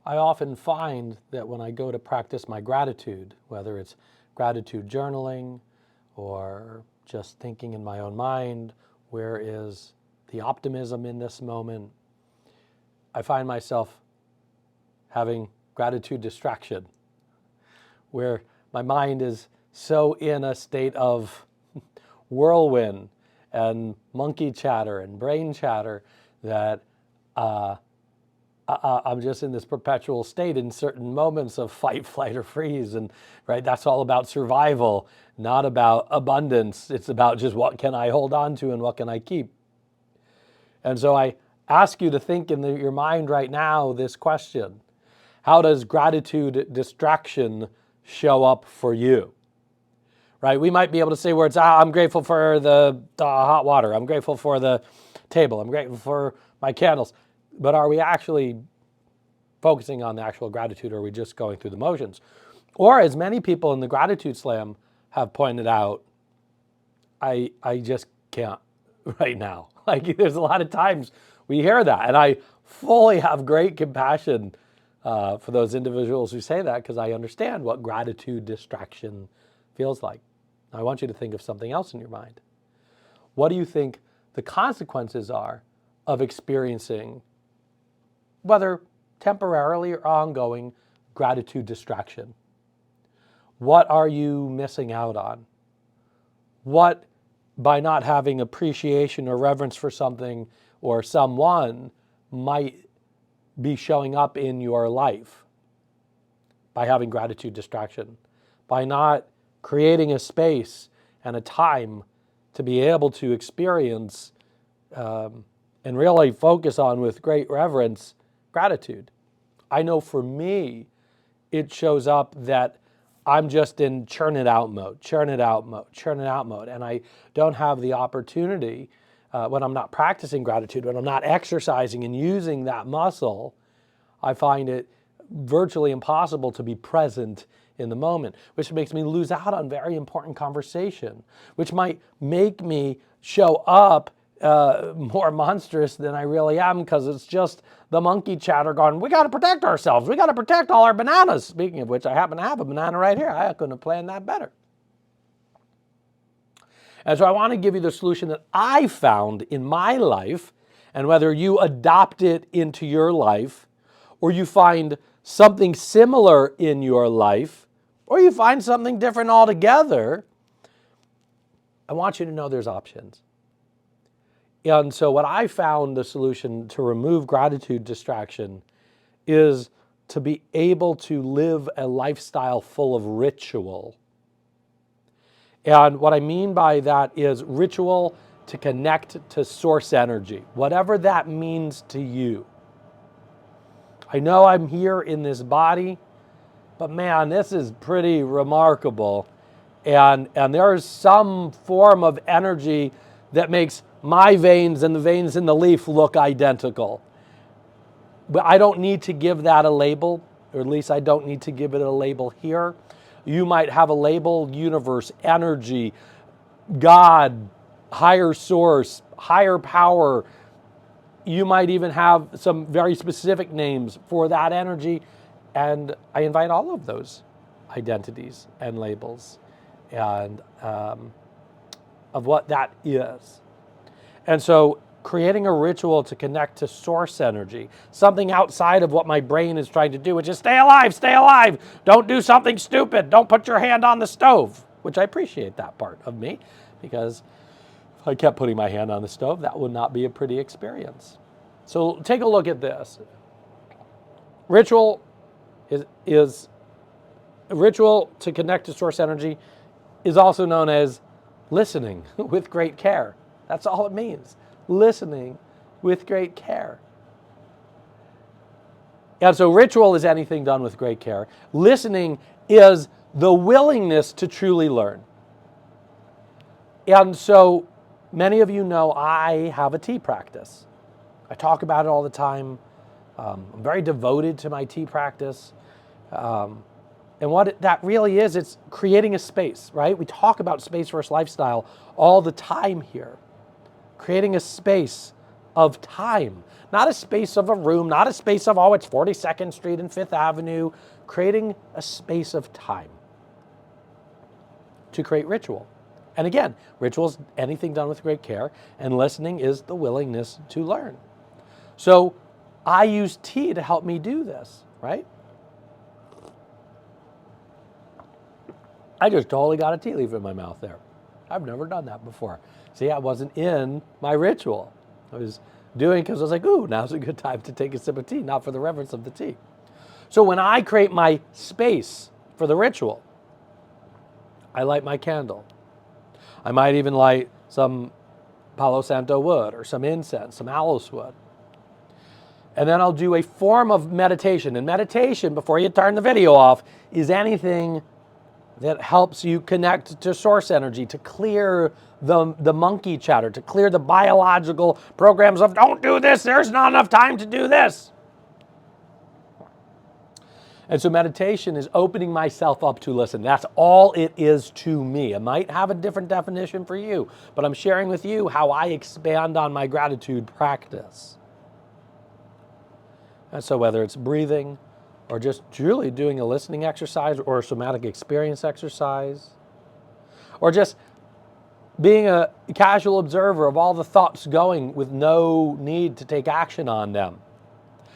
I often find that when I go to practice my gratitude, whether it's gratitude journaling or just thinking in my own mind, where is the optimism in this moment, I find myself having gratitude distraction, where my mind is so in a state of whirlwind and monkey chatter and brain chatter that I'm just in this perpetual state in certain moments of fight, flight, or freeze. And right, that's all about survival, not about abundance. It's about just what can I hold on to and what can I keep. And so I ask you to think in your mind right now this question: how does gratitude distraction show up for you? Right? We might be able to say words, I'm grateful for the hot water. I'm grateful for the table. I'm grateful for my candles. But are we actually focusing on the actual gratitude, or are we just going through the motions? Or, as many people in the Gratitude Slam have pointed out, I just can't right now. Like, there's a lot of times we hear that, and I fully have great compassion for those individuals who say that, because I understand what gratitude distraction feels like. I want you to think of something else in your mind. What do you think the consequences are of experiencing, whether temporarily or ongoing, gratitude distraction? What are you missing out on? What, by not having appreciation or reverence for something or someone, might be showing up in your life by having gratitude distraction, by not creating a space and a time to be able to experience and really focus on with great reverence gratitude? I know for me, it shows up that I'm just in churn-it-out mode, churn-it-out mode, churn-it-out mode, and I don't have the opportunity when I'm not practicing gratitude, when I'm not exercising and using that muscle. I find it virtually impossible to be present in the moment, which makes me lose out on very important conversation, which might make me show up more monstrous than I really am, because it's just the monkey chatter going, we got to protect ourselves. We got to protect all our bananas. Speaking of which, I happen to have a banana right here. I couldn't have planned that better. And so I want to give you the solution that I found in my life, and whether you adopt it into your life, or you find something similar in your life, or you find something different altogether, I want you to know there's options. And so what I found the solution to remove gratitude distraction is to be able to live a lifestyle full of ritual. And what I mean by that is ritual to connect to source energy, whatever that means to you. I know I'm here in this body, but man, this is pretty remarkable. And there's some form of energy that makes my veins and the veins in the leaf look identical. But I don't need to give that a label, or at least I don't need to give it a label here. You might have a label: universe, energy, God, higher source, higher power. You might even have some very specific names for that energy. And I invite all of those identities and labels and of what that is. And so creating a ritual to connect to source energy, something outside of what my brain is trying to do, which is stay alive, don't do something stupid, don't put your hand on the stove, which I appreciate that part of me, because if I kept putting my hand on the stove, that would not be a pretty experience. So take a look at this. Ritual is ritual to connect to source energy is also known as listening with great care. That's all it means. Listening with great care. And so ritual is anything done with great care. Listening is the willingness to truly learn. And so many of you know I have a tea practice. I talk about it all the time. I'm very devoted to my tea practice. And what that really is, it's creating a space, right? We talk about space-first lifestyle all the time here. Creating a space of time, not a space of a room, not a space of, oh, it's 42nd Street and 5th Avenue, creating a space of time to create ritual. And again, ritual is anything done with great care, and listening is the willingness to learn. So I use tea to help me do this, right? I just totally got a tea leaf in my mouth there. I've never done that before. See, I wasn't in my ritual. I was doing because I was like, ooh, now's a good time to take a sip of tea, not for the reverence of the tea. So when I create my space for the ritual, I light my candle. I might even light some Palo Santo wood or some incense, some aloes wood. And then I'll do a form of meditation. And meditation, before you turn the video off, is anything that helps you connect to source energy, to clear the monkey chatter, to clear the biological programs of don't do this, there's not enough time to do this. And so meditation is opening myself up to listen. That's all it is to me. It might have a different definition for you, but I'm sharing with you how I expand on my gratitude practice. And so whether it's breathing, or just truly doing a listening exercise or a somatic experience exercise, or just being a casual observer of all the thoughts going with no need to take action on them.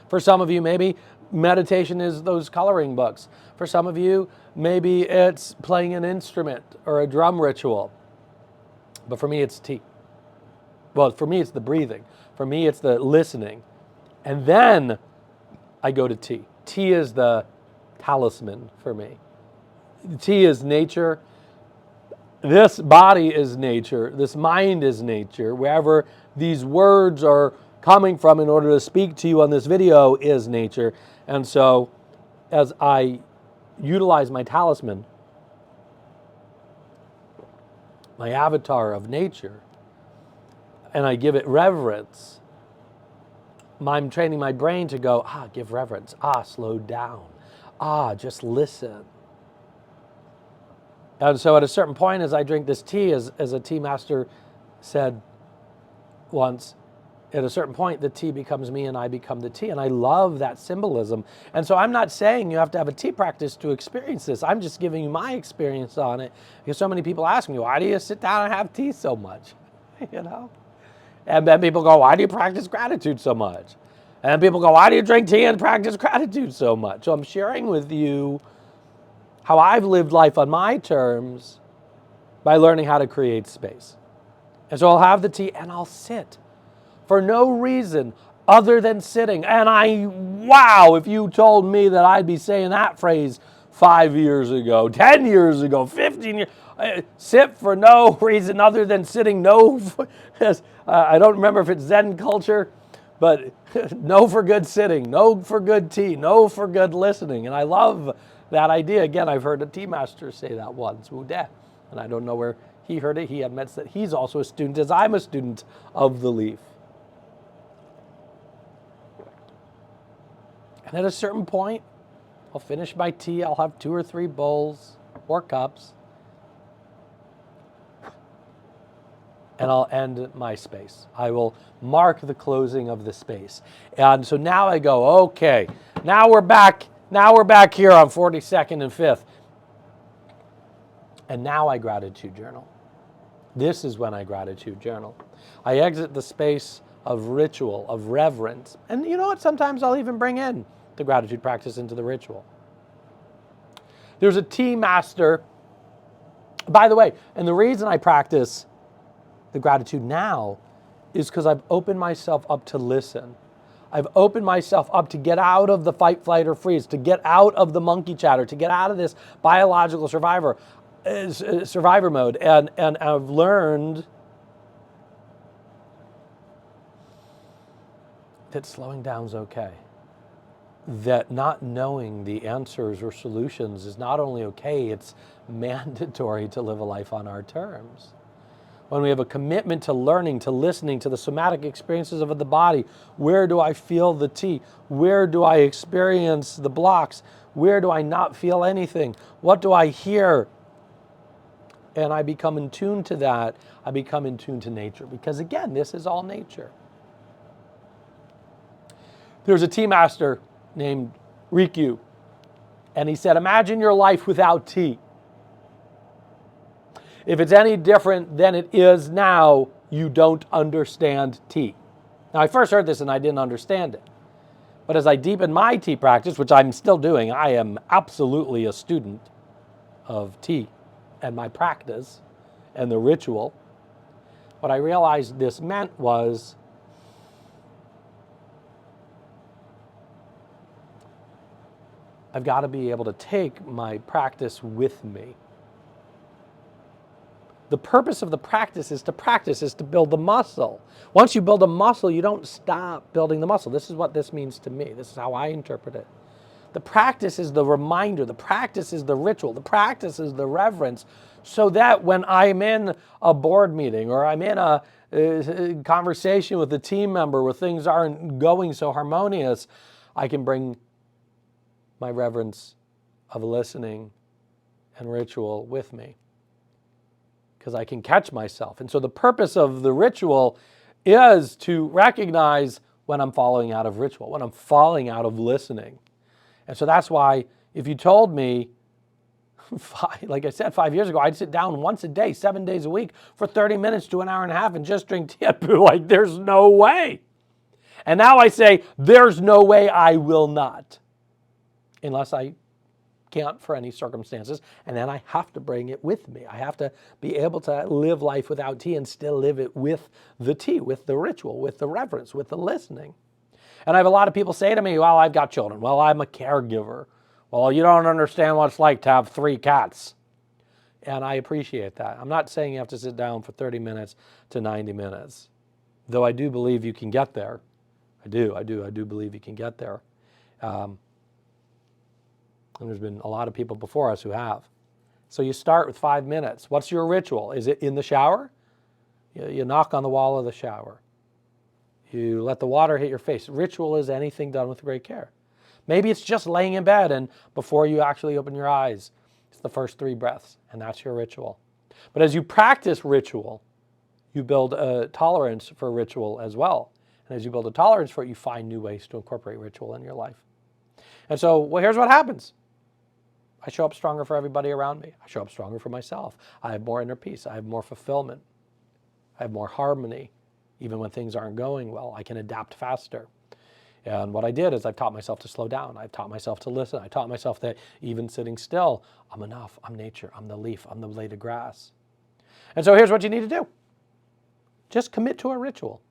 For some of you, maybe meditation is those coloring books. For some of you, maybe it's playing an instrument or a drum ritual. But for me, it's tea. Well, for me, it's the breathing. For me, it's the listening. And then I go to tea. Tea is the talisman for me. Tea is nature. This body is nature. This mind is nature. Wherever these words are coming from in order to speak to you on this video is nature. And so as I utilize my talisman, my avatar of nature, and I give it reverence, I'm training my brain to go, give reverence, slow down, just listen. And so at a certain point as I drink this tea, as a tea master said once, at a certain point the tea becomes me and I become the tea. And I love that symbolism. And so I'm not saying you have to have a tea practice to experience this. I'm just giving you my experience on it. Because so many people ask me, why do you sit down and have tea so much? You know? And then people go, why do you practice gratitude so much? And people go, why do you drink tea and practice gratitude so much? So I'm sharing with you how I've lived life on my terms by learning how to create space. And so I'll have the tea and I'll sit for no reason other than sitting. And wow, if you told me that I'd be saying that phrase 5 years ago, 10 years ago, 15 years, sit for no reason other than sitting. No, I don't remember if it's Zen culture, but no for good sitting, no for good tea, no for good listening. And I love that idea. Again, I've heard a tea master say that once, Wu De, and I don't know where he heard it. He admits that he's also a student, as I'm a student of the leaf. And at a certain point, I'll finish my tea. I'll have 2 or 3 bowls or cups. And I'll end my space. I will mark the closing of the space. And so now I go, okay, now we're back here on 42nd and 5th. And now I gratitude journal. This is when I gratitude journal. I exit the space of ritual, of reverence. And you know what? Sometimes I'll even bring in the gratitude practice into the ritual. There's a tea master, by the way, and the reason I practice the gratitude now is because I've opened myself up to listen. I've opened myself up to get out of the fight, flight, or freeze, to get out of the monkey chatter, to get out of this biological survivor mode. And I've learned that slowing down is okay. That not knowing the answers or solutions is not only okay, it's mandatory to live a life on our terms. When we have a commitment to learning, to listening, to the somatic experiences of the body, where do I feel the tea? Where do I experience the blocks? Where do I not feel anything? What do I hear? And I become in tune to that. I become in tune to nature. Because again, this is all nature. There's a tea master named Riku, and he said, imagine your life without tea. If it's any different than it is now, you don't understand tea. Now, I first heard this and I didn't understand it. But as I deepen my tea practice, which I'm still doing, I am absolutely a student of tea and my practice and the ritual. What I realized this meant was I've got to be able to take my practice with me. The purpose of the practice, is to build the muscle. Once you build a muscle, you don't stop building the muscle. This is what this means to me. This is how I interpret it. The practice is the reminder. The practice is the ritual. The practice is the reverence, so that when I'm in a board meeting or I'm in a conversation with a team member where things aren't going so harmonious, I can bring my reverence of listening and ritual with me, because I can catch myself. And so the purpose of the ritual is to recognize when I'm falling out of ritual, when I'm falling out of listening. And so that's why if you told me, like I said, 5 years ago, I'd sit down once a day, 7 days a week for 30 minutes to an hour and a half and just drink tea, I'd be like, there's no way. And now I say, there's no way I will not, unless I can't for any circumstances, and then I have to bring it with me. I have to be able to live life without tea and still live it with the tea, with the ritual, with the reverence, with the listening. And I have a lot of people say to me, well, I've got children. Well, I'm a caregiver. Well, you don't understand what it's like to have 3 cats. And I appreciate that. I'm not saying you have to sit down for 30 minutes to 90 minutes, though I do believe you can get there. I do believe you can get there. And there's been a lot of people before us who have. So you start with 5 minutes. What's your ritual? Is it in the shower? You knock on the wall of the shower. You let the water hit your face. Ritual is anything done with great care. Maybe it's just laying in bed and before you actually open your eyes, it's the first 3 breaths, and that's your ritual. But as you practice ritual, you build a tolerance for ritual as well. And as you build a tolerance for it, you find new ways to incorporate ritual in your life. And so, well, here's what happens. I show up stronger for everybody around me. I show up stronger for myself. I have more inner peace. I have more fulfillment. I have more harmony. Even when things aren't going well, I can adapt faster. And what I did is I've taught myself to slow down. I've taught myself to listen. I taught myself that even sitting still, I'm enough. I'm nature. I'm the leaf. I'm the blade of grass. And so here's what you need to do. Just commit to a ritual.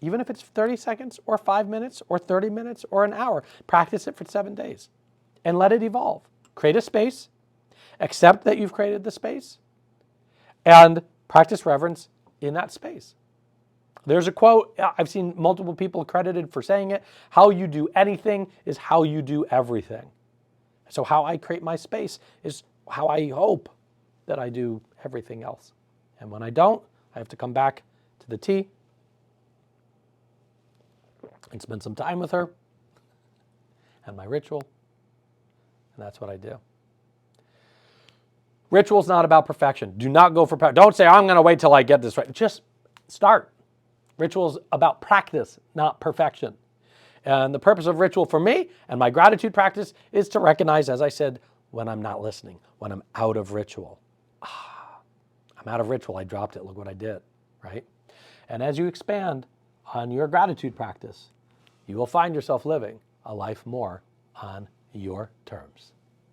Even if it's 30 seconds or 5 minutes or 30 minutes or an hour, practice it for 7 days and let it evolve. Create a space, accept that you've created the space, and practice reverence in that space. There's a quote, I've seen multiple people credited for saying it, how you do anything is how you do everything. So how I create my space is how I hope that I do everything else. And when I don't, I have to come back to the tea and spend some time with her and my ritual. And that's what I do. Ritual's not about perfection. Do not go for perfection. Don't say, I'm going to wait till I get this right. Just start. Ritual's about practice, not perfection. And the purpose of ritual for me and my gratitude practice is to recognize, as I said, when I'm not listening, when I'm out of ritual. I'm out of ritual. I dropped it. Look what I did, right? And as you expand on your gratitude practice, you will find yourself living a life more on your terms.